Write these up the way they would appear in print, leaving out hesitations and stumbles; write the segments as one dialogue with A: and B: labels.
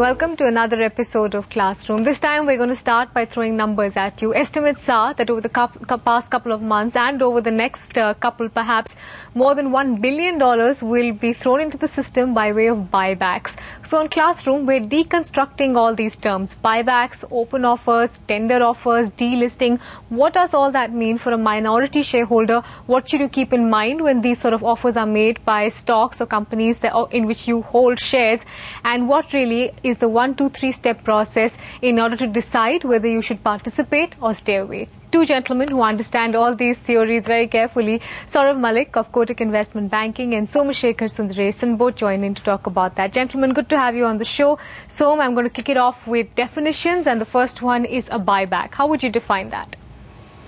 A: welcome to another episode of Classroom. This time we're going to start by throwing numbers at you. Estimates are that over the past couple of months and over the next couple perhaps, more than $1 billion will be thrown into the system by way of buybacks. So in Classroom, we're deconstructing all these terms. Buybacks, open offers, tender offers, delisting. What does all that mean for a minority shareholder? What should you keep in mind when these sort of offers are made by stocks or companies in which you hold shares? And what really is the 1, 2, 3 step process in order to decide whether you should participate or stay away? Two gentlemen who understand all these theories very carefully, Saurav Malik of Kotak Investment Banking and Somashekar Sundaresan, both join in to talk about that. Gentlemen, good to have you on the show. Som, I'm going to kick it off with definitions, and the first one is a buyback. How would you define that?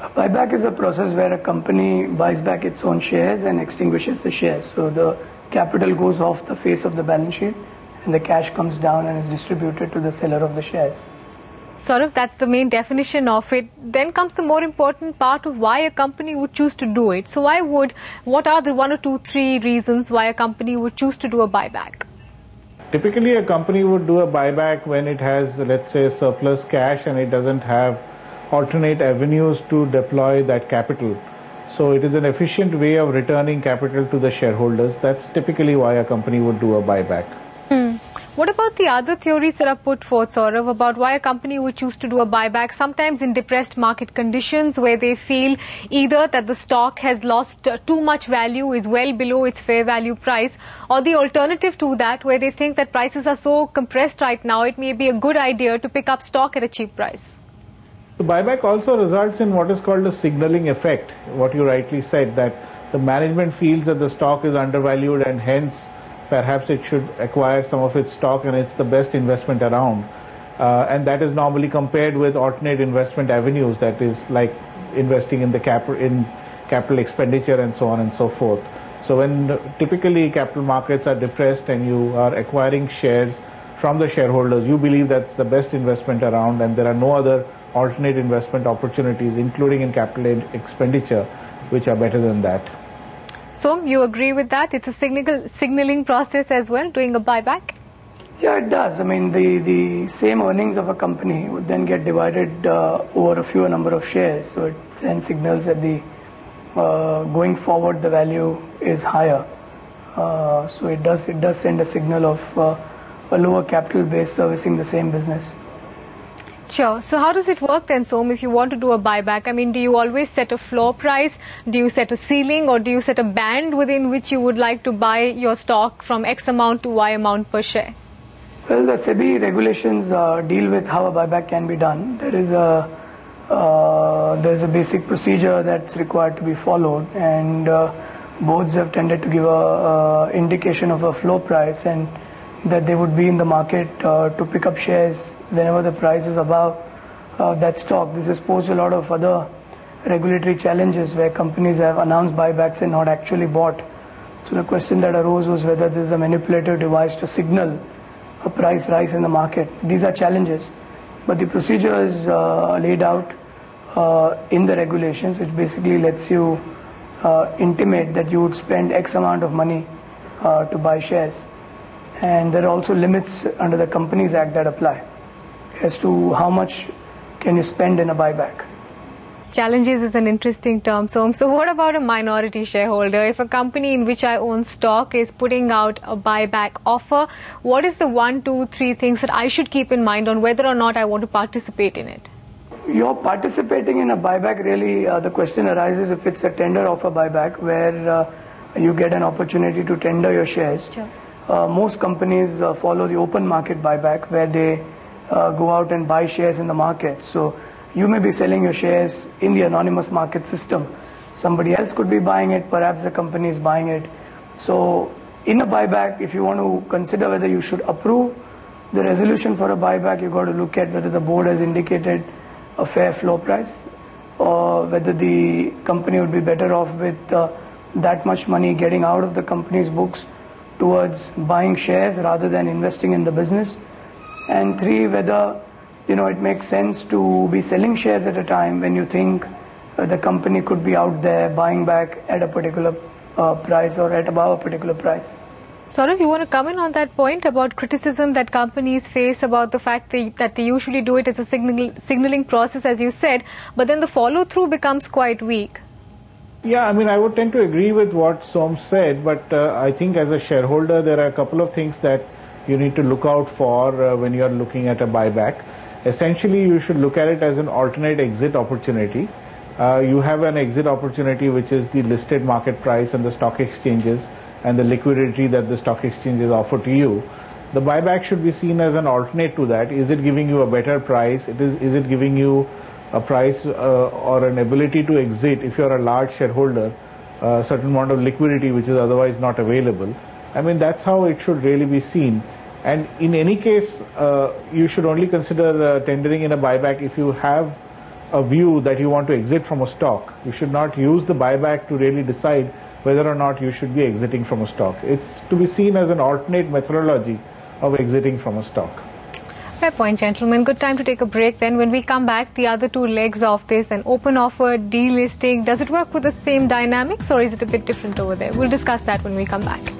B: A buyback is a process where a company buys back its own shares and extinguishes the shares. So the capital goes off the face of the balance sheet and the cash comes down and is distributed to the seller of the shares.
A: Sort of, that's the main definition of it. Then comes the more important part of why a company would choose to do it. So what are the 1 or 2, 3 reasons why a company would choose to do a buyback?
C: Typically a company would do a buyback when it has, let's say, surplus cash and it doesn't have alternate avenues to deploy that capital. So it is an efficient way of returning capital to the shareholders. That's typically why a company would do a buyback.
A: What about the other theories that are put forth, Saurav, about why a company would choose to do a buyback, sometimes in depressed market conditions where they feel either that the stock has lost too much value, is well below its fair value price, or the alternative to that where they think that prices are so compressed right now, it may be a good idea to pick up stock at a cheap price?
C: The buyback also results in what is called a signaling effect, what you rightly said, that the management feels that the stock is undervalued and hence perhaps it should acquire some of its stock and it's the best investment around. And that is normally compared with alternate investment avenues, that is like investing in capital expenditure and so on and so forth. So when typically capital markets are depressed and you are acquiring shares from the shareholders, you believe that's the best investment around and there are no other alternate investment opportunities, including in capital expenditure, which are better than that.
A: So, you agree with that? It's a signaling process as well, doing a buyback?
B: Yeah, it does. I mean, the same earnings of a company would then get divided over a fewer number of shares. So it then signals that going forward the value is higher. So it does send a signal of a lower capital base servicing the same business.
A: Sure. So how does it work then, Som, if you want to do a buyback? I mean, do you always set a floor price? Do you set a ceiling, or do you set a band within which you would like to buy your stock from X amount to Y amount per share?
B: Well, the SEBI regulations deal with how a buyback can be done. There is a basic procedure that's required to be followed, and boards have tended to give a indication of a floor price and that they would be in the market to pick up shares whenever the price is above that stock. This has posed a lot of other regulatory challenges where companies have announced buybacks and not actually bought. So the question that arose was whether this is a manipulative device to signal a price rise in the market. These are challenges, but the procedure is laid out in the regulations, which basically lets you intimate that you would spend X amount of money to buy shares. And there are also limits under the Companies Act that apply as to how much can you spend in a buyback.
A: Challenges is an interesting term. So what about a minority shareholder? If a company in which I own stock is putting out a buyback offer, what is the 1, 2, 3 things that I should keep in mind on whether or not I want to participate in it?
B: You're participating in a buyback, really, the question arises if it's a tender offer buyback where you get an opportunity to tender your shares.
A: Sure.
B: Most companies follow the open market buyback where they go out and buy shares in the market. So you may be selling your shares in the anonymous market system. Somebody else could be buying it, perhaps the company is buying it. So in a buyback, if you want to consider whether you should approve the resolution for a buyback, you've got to look at whether the board has indicated a fair floor price or whether the company would be better off with that much money getting out of the company's books towards buying shares rather than investing in the business. And 3, whether it makes sense to be selling shares at a time when you think the company could be out there buying back at a particular price or at above a particular price.
A: Saurav, you want to comment on that point about criticism that companies face about the fact that they usually do it as a signaling process, as you said, but then the follow-through becomes quite weak?
C: Yeah, I mean, I would tend to agree with what Som said, but I think as a shareholder, there are a couple of things that you need to look out for when you are looking at a buyback. Essentially, you should look at it as an alternate exit opportunity. You have an exit opportunity, which is the listed market price and the stock exchanges and the liquidity that the stock exchanges offer to you. The buyback should be seen as an alternate to that. Is it giving you a better price? Is it giving you a price or an ability to exit if you're a large shareholder, a certain amount of liquidity which is otherwise not available? I mean, that's how it should really be seen. And in any case, you should only consider tendering in a buyback if you have a view that you want to exit from a stock. You should not use the buyback to really decide whether or not you should be exiting from a stock. It's to be seen as an alternate methodology of exiting from a stock.
A: Fair point, gentlemen. Good time to take a break. Then when we come back, the other two legs of this, an open offer, delisting, does it work with the same dynamics or is it a bit different over there? We'll discuss that when we come back.